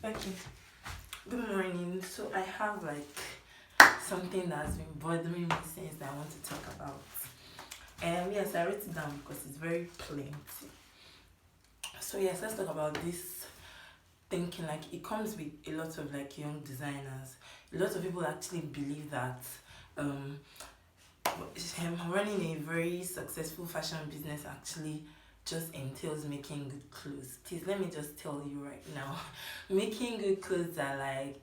Okay. Good morning. So I have something that's been bothering me since that I want to talk about. Yes, I wrote it down because it's very plenty. So yes, let's talk about this thinking. Like it comes with a lot of young designers. A lot of people actually believe that um running a very successful fashion business actually just entails making good clothes. Please let me just tell you right now, making good clothes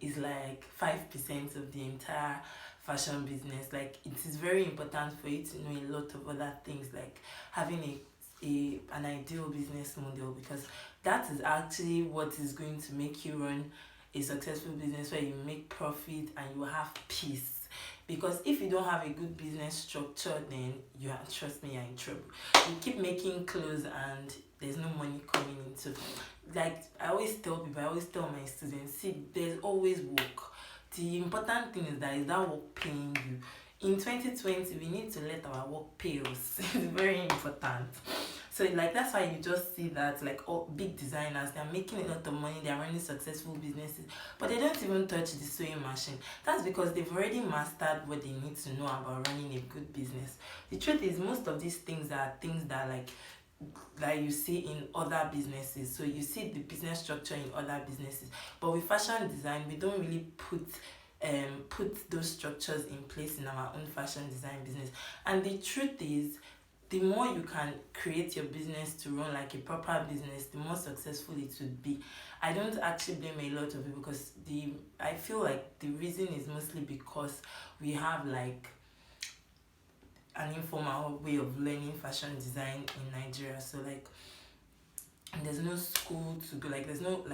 is like 5% of the entire fashion business. Like it is very important for you to know a lot of other things, like having an ideal business model, because that is actually what is going to make you run a successful business where you make profit and you have peace. Because if you don't have a good business structure, then trust me, you're in trouble. You keep making clothes and there's no money coming in. So like I always tell people, I always tell my students, see, there's always work. The important thing is that work paying you. In 2020, we need to let our work pay us. It's very important. So that's why you just see that all big designers, they're making a lot of money, they're running successful businesses, but they don't even touch the sewing machine. That's because they've already mastered what they need to know about running a good business. The truth is, most of these things are things that you see in other businesses. So you see the business structure in other businesses, but with fashion design, we don't really put those structures in place in our own fashion design business. And the truth is, the more you can create your business to run like a proper business, the more successful it would be. I don't actually blame a lot of people, because I feel like the reason is mostly because we have an informal way of learning fashion design in Nigeria. So there's no school to go, there's no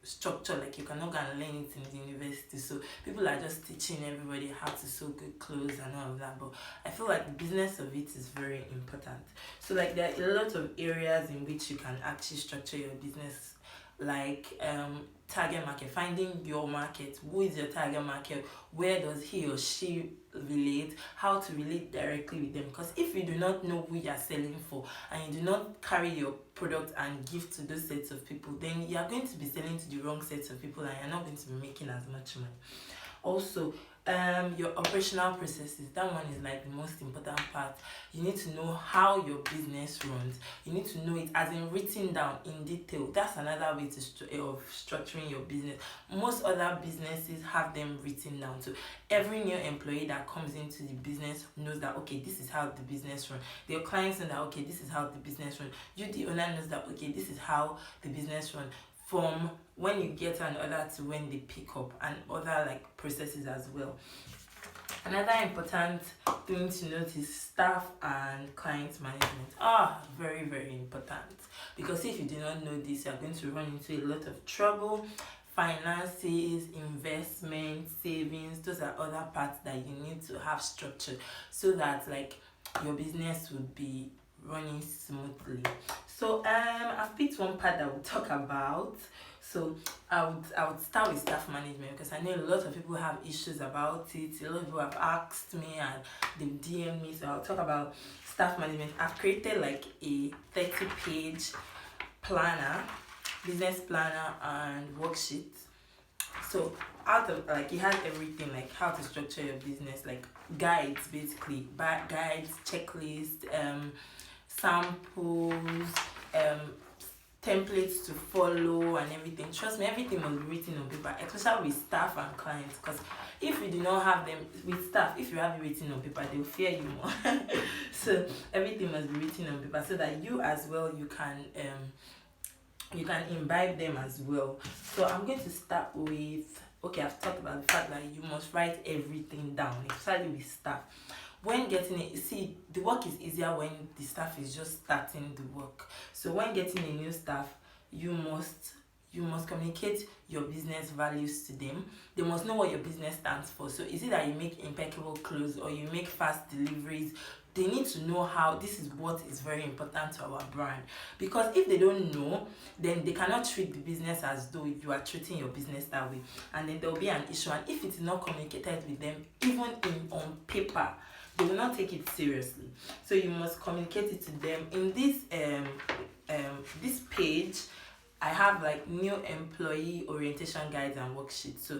structure, you cannot go and learn it in the university. So people are just teaching everybody how to sew good clothes and all of that. But I feel like the business of it is very important. So there are a lot of areas in which you can actually structure your business, target market, finding your market. Who is your target market? Where does he or she relate? How to relate directly with them? Because if you do not know who you are selling for, and you do not carry your product and give to those sets of people, then you are going to be selling to the wrong sets of people and you're not going to be making as much money. Also, your operational processes, that one is the most important part. You need to know how your business runs. You need to know it as in written down in detail. That's another way of structuring your business. Most other businesses have them written down. So every new employee that comes into the business knows that, okay, this is how the business runs. Their clients know that, okay, this is how the business runs. You, the owner, knows that, okay, this is how the business runs, from when you get an order to when they pick up, and other processes as well. Another important thing to note is staff and client management. Very, very important, because if you do not know this, you're going to run into a lot of trouble. Finances, investment, savings, those are other parts that you need to have structured, so that your business would be running smoothly. So I've picked one part that we'll talk about. So I would start with staff management, because I know a lot of people have issues about it. A lot of people have asked me and they've DM'd me. So I'll talk about staff management. I've created a 30-page planner, business planner and worksheet. So out of it has everything, how to structure your business, guides, basically guides, checklists, samples, templates to follow and everything. Trust me, everything must be written on paper, especially with staff and clients, because if you do not have them with staff, if you have it written on paper, they'll fear you more. So everything must be written on paper, so that you as well, you can imbibe them as well. So I'm going to start with, okay, I've talked about the fact that you must write everything down, especially with staff. When getting it, see, the work is easier when the staff is just starting the work. So when getting a new staff, you must communicate your business values to them. They must know what your business stands for. So is it that you make impeccable clothes or you make fast deliveries? They need to know how this is what is very important to our brand. Because if they don't know, then they cannot treat the business as though you are treating your business that way. And then there will be an issue. And if it is not communicated with them, even on paper, they will not take it seriously. So you must communicate it to them. In this page, I have like new employee orientation guides and worksheets. So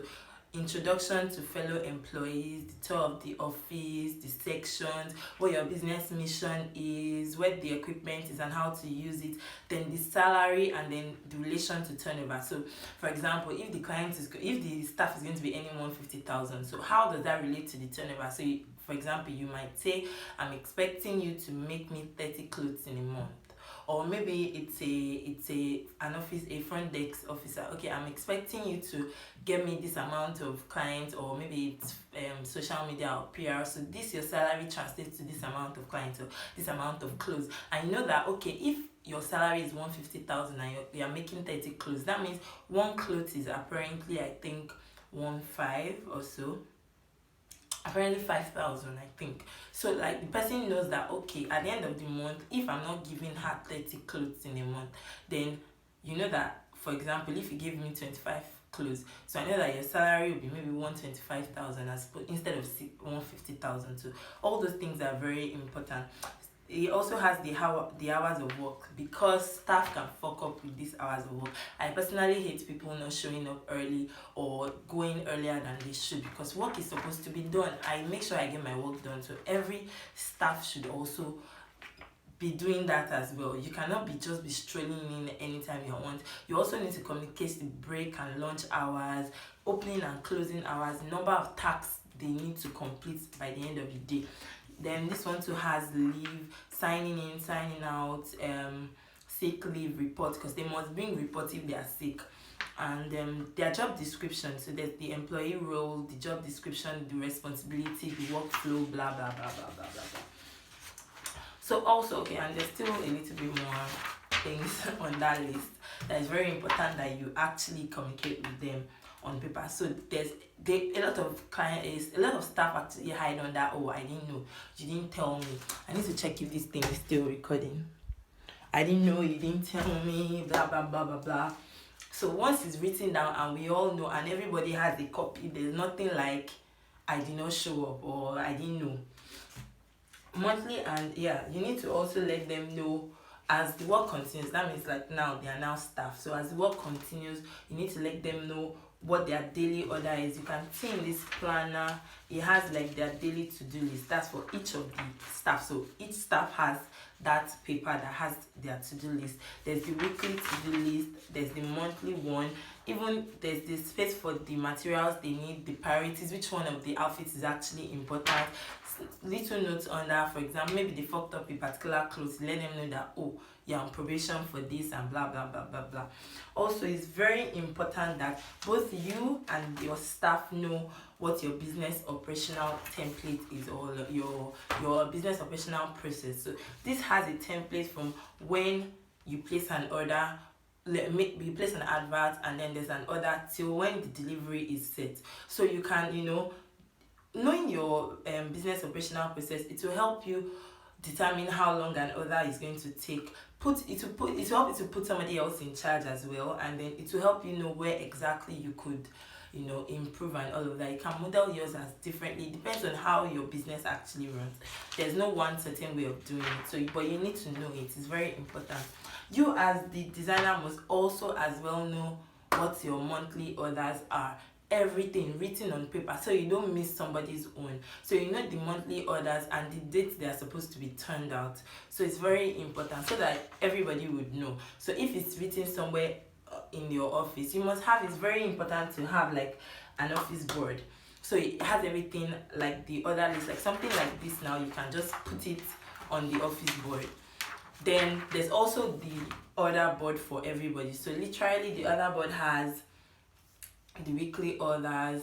introduction to fellow employees, the tour of the office, the sections, what your business mission is, what the equipment is and how to use it, then the salary, and then the relation to turnover. So for example, if the staff is going to be earning 150,000, so how does that relate to the turnover? So for example, you might say, I'm expecting you to make me 30 clothes in a month. Or maybe it's a front desk officer. Okay, I'm expecting you to get me this amount of clients, or maybe it's social media or PR. So this your salary translates to this amount of clients or this amount of clothes. And you know that, okay, if your salary is 150,000 and you're making 30 clothes, that means one cloth is apparently, I think, 1.5 or so. Apparently 5,000, I think. So like the person knows that, okay, at the end of the month, if I'm not giving her 30 clothes in a month, then you know that, for example, if you give me 25 clothes, so I know that your salary will be maybe 125,000 instead of 150,000. So all those things are very important. It also has the hours of work, because staff can fuck up with these hours of work. I personally hate people not showing up early or going earlier than they should, because work is supposed to be done. I make sure I get my work done, so every staff should also be doing that as well. You cannot just be strolling in anytime you want. You also need to communicate the break and lunch hours, opening and closing hours, number of tasks they need to complete by the end of the day. Then this one too has leave, signing in, signing out, sick leave report, because they must bring report if they are sick. And their job description, so there's the employee role, the job description, the responsibility, the workflow, blah blah blah blah blah blah blah. So also, okay, and there's still a little bit more things on that list that is very important that you actually communicate with them on paper. So a lot of staff actually hide on that. Oh, I didn't know, you didn't tell me. I need to check if this thing is still recording. I didn't know, you didn't tell me, blah blah blah blah blah. So once it's written down and we all know and everybody has a copy, there's nothing like I did not show up or I didn't know. Monthly, and you need to also let them know as the work continues. That means like now they are now staff. So as the work continues, you need to let them know what their daily order is. You can see in this planner, it has like their daily to-do list. That's for each of the staff. So each staff has that paper that has their to-do list. There's the weekly to-do list, there's the monthly one, even there's the space for the materials they need, the priorities, which one of the outfits is actually important. Little notes on that. For example, maybe they fucked up a particular clothes, let them know that, oh, you're on probation for this and blah blah blah blah blah. Also, it's very important that both you and your staff know what your business operational template is, or your business operational process. So this has a template from when you place an order, you place an advert, and then there's an order till when the delivery is set. So you can, knowing your business operational process, it will help you determine how long an order is going to take. It will help you to put somebody else in charge as well, and then it will help you know where exactly you could improve and all of that. You can model yours as differently. It depends on how your business actually runs. There's no one certain way of doing it. So but you need to know it. It's very important. You as the designer must also as well know what your monthly orders are. Everything written on paper, so you don't miss somebody's own. So you know the monthly orders and the dates they are supposed to be turned out. So it's very important so that everybody would know. So if it's written somewhere in your office, you must have, it's very important to have like an office board. So it has everything like the order list, like something like this. Now you can just put it on the office board. Then there's also the order board for everybody. So literally the order board has the weekly orders,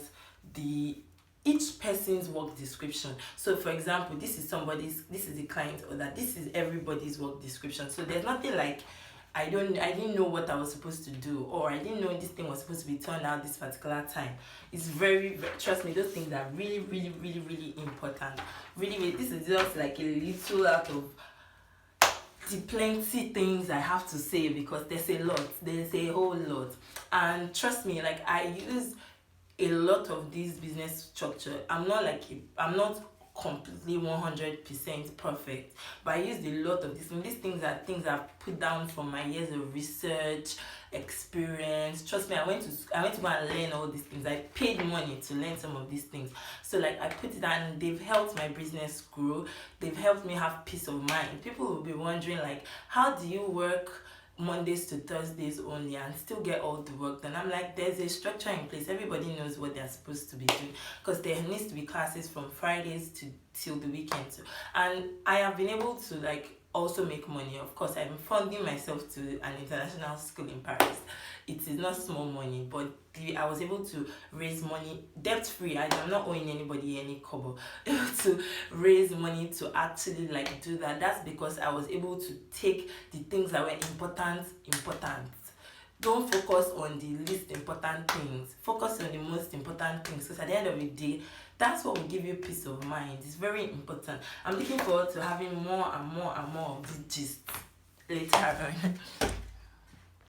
each person's work description. So for example, this is the client order, this is everybody's work description. So there's nothing like I didn't know what I was supposed to do, or I didn't know this thing was supposed to be turned out this particular time. It's very, trust me, those things are really, really, really, really important. Really, this is just like a little out of the plenty things I have to say, because there's a whole lot. And trust me, like I use a lot of this business structure. I'm not completely 100% perfect, but I used a lot of these. And these things are things I've put down from my years of research, experience. Trust me, I went to go and learn all these things. I paid money to learn some of these things. So like I put it down, they've helped my business grow. They've helped me have peace of mind. People will be wondering like, how do you work Mondays to Thursdays only and still get all the work done? I'm like, there's a structure in place. Everybody knows what they're supposed to be doing, because there needs to be classes from Fridays to till the weekend. And I have been able to like also make money. Of course, I'm funding myself to an international school in Paris. It is not small money, but I was able to raise money debt free. I'm not owing anybody any kobo. Able to raise money to actually like do that. That's because I was able to take the things that were important. Don't focus on the least important things. Focus on the most important things, because at the end of the day, that's what will give you peace of mind. It's very important. I'm looking forward to having more and more of this gist later on.